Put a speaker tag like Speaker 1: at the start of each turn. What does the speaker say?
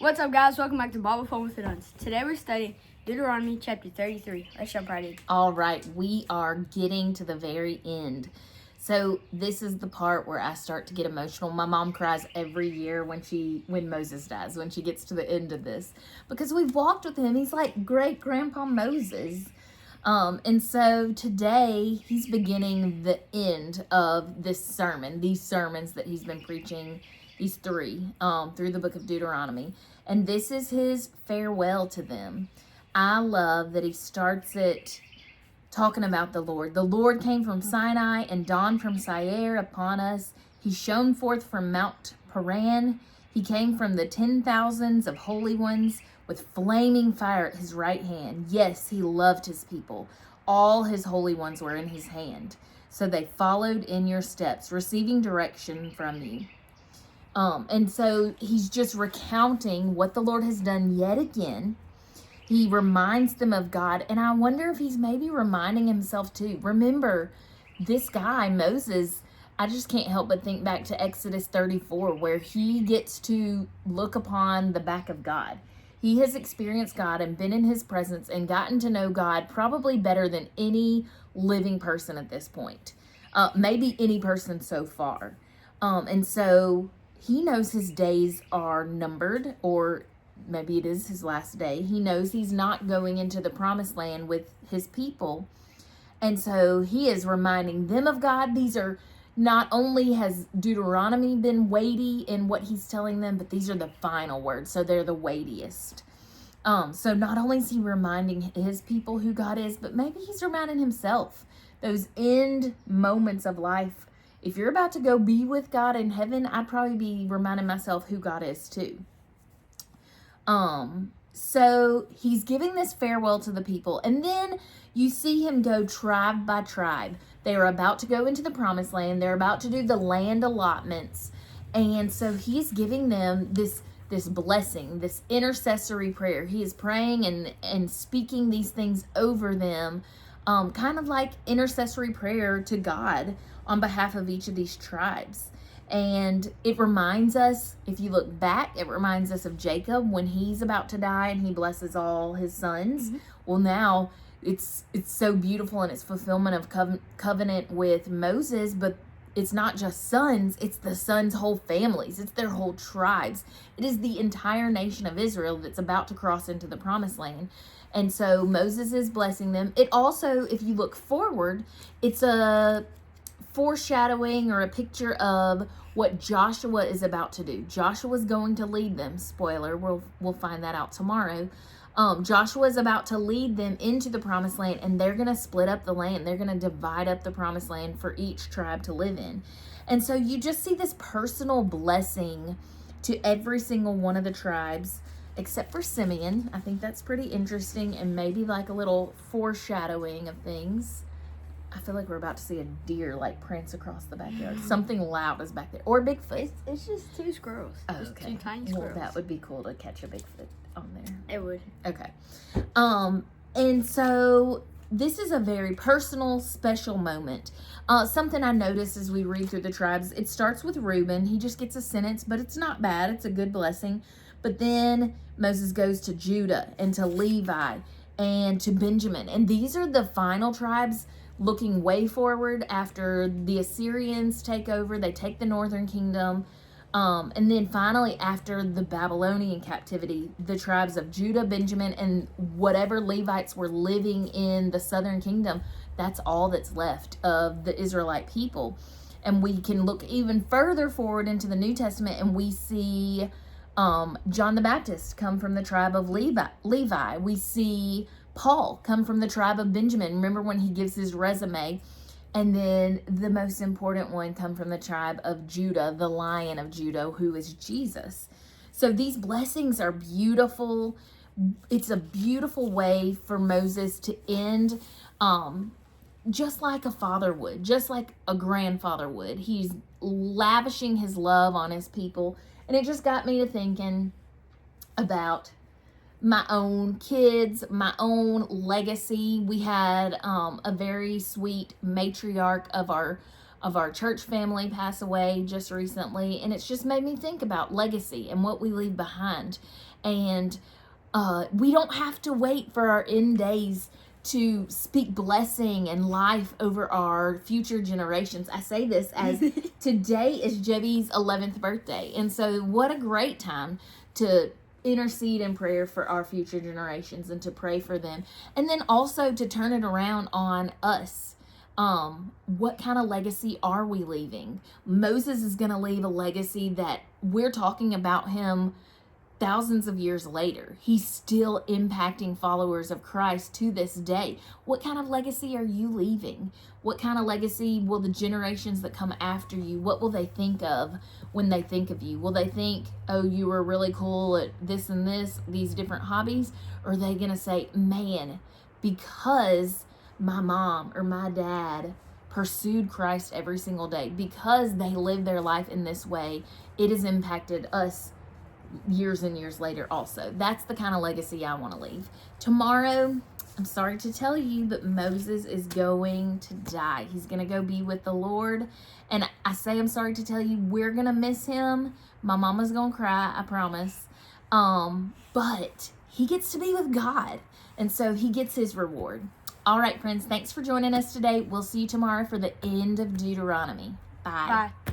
Speaker 1: What's up, guys? Welcome back to Bible Fun with the Nuns. Today we're studying Deuteronomy chapter 33. Let's jump right in.
Speaker 2: All right, we are getting to the very end. So this is the part where I start to get emotional. My mom cries every year when Moses dies, when she gets to the end of this, because we've walked with him. He's like great grandpa Moses. And so today he's beginning the end of this sermon, these sermons that he's been preaching, these three, through the book of Deuteronomy. And this is his farewell to them. I love that he starts it talking about the Lord. The Lord came from Sinai and dawned from Seir upon us. He shone forth from Mount Paran. He came from the 10,000s of holy ones with flaming fire at his right hand. Yes, he loved his people. All his holy ones were in his hand. So they followed in your steps, receiving direction from you. And so he's just recounting what the Lord has done yet again. He reminds them of God, and I wonder if he's maybe reminding himself too. Remember, this guy, Moses, I just can't help but think back to Exodus 34, where he gets to look upon the back of God. He has experienced God and been in his presence and gotten to know God probably better than any living person at this point. Maybe any person so far. And so he knows his days are numbered, or maybe it is his last day. He knows he's not going into the promised land with his people. And so he is reminding them of God. These are, not only has Deuteronomy been weighty in what he's telling them, but these are the final words. So they're the weightiest. So not only is he reminding his people who God is, but maybe he's reminding himself. Those end moments of life. If you're about to go be with God in heaven, I'd probably be reminding myself who God is too. So he's giving this farewell to the people, and then you see him go tribe by tribe. They are about to go into the promised land. They're about to do the land allotments. And so he's giving them this blessing, this intercessory prayer. He is praying and speaking these things over them, kind of like intercessory prayer to God on behalf of each of these tribes. And it reminds us, if you look back, it reminds us of Jacob when he's about to die and he blesses all his sons. Mm-hmm. Well, now it's so beautiful in its fulfillment of covenant with Moses, but it's not just sons, it's the sons' whole families. It's their whole tribes. It is the entire nation of Israel that's about to cross into the promised land. And so Moses is blessing them. It also, if you look forward, it's a foreshadowing or a picture of what Joshua is about to do. Joshua's going to lead them. Spoiler, we'll find that out tomorrow. Joshua is about to lead them into the promised land, and they're going to split up the land. They're going to divide up the promised land for each tribe to live in. And so you just see this personal blessing to every single one of the tribes, except for Simeon. I think that's pretty interesting, and maybe like a little foreshadowing of things. I feel like we're about to see a deer like prance across the backyard. Something loud is back there. Or Bigfoot.
Speaker 1: It's just two squirrels.
Speaker 2: Oh,
Speaker 1: just
Speaker 2: okay.
Speaker 1: two tiny squirrels.
Speaker 2: Well, that would be cool to catch a Bigfoot on there.
Speaker 1: It would.
Speaker 2: Okay. And so this is a very personal, special moment. Something I noticed as we read through the tribes, it starts with Reuben. He just gets a sentence, but it's not bad. It's a good blessing. But then Moses goes to Judah and to Levi and to Benjamin. And these are the final tribes looking way forward after the Assyrians take over. They take the northern kingdom. And then finally, after the Babylonian captivity, the tribes of Judah, Benjamin, and whatever Levites were living in the southern kingdom, that's all that's left of the Israelite people. And we can look even further forward into the New Testament, and we see John the Baptist come from the tribe of Levi. We see Paul come from the tribe of Benjamin. Remember when he gives his resume? And then the most important one come from the tribe of Judah, the Lion of Judah, who is Jesus. So these blessings are beautiful. It's a beautiful way for Moses to end, just like a father would, just like a grandfather would. He's lavishing his love on his people. And it just got me to thinking about my own kids, my own legacy. We had a very sweet matriarch of our of our church family pass away just recently, and it's just made me think about legacy and what we leave behind. And we don't have to wait for our end days to speak blessing and life over our future generations. I say this as today is Jebby's 11th birthday. And so what a great time to intercede in prayer for our future generations and to pray for them. And then also to turn it around on us. What kind of legacy are we leaving? Moses is going to leave a legacy that we're talking about him thousands of years later. He's still impacting followers of Christ to this day. What kind of legacy are you leaving? What kind of legacy will the generations that come after you, what will they think of when they think of you? Will they think, oh, you were really cool at this and this, these different hobbies? Or are they going to say, man, because my mom or my dad pursued Christ every single day, because they lived their life in this way, it has impacted us years and years later also. That's the kind of legacy I want to leave. Tomorrow, I'm sorry to tell you, but Moses is going to die. He's going to go be with the Lord. And I say I'm sorry to tell you, we're going to miss him. My mama's going to cry, I promise. But he gets to be with God. And so he gets his reward. All right, friends, thanks for joining us today. We'll see you tomorrow for the end of Deuteronomy. Bye.
Speaker 1: Bye.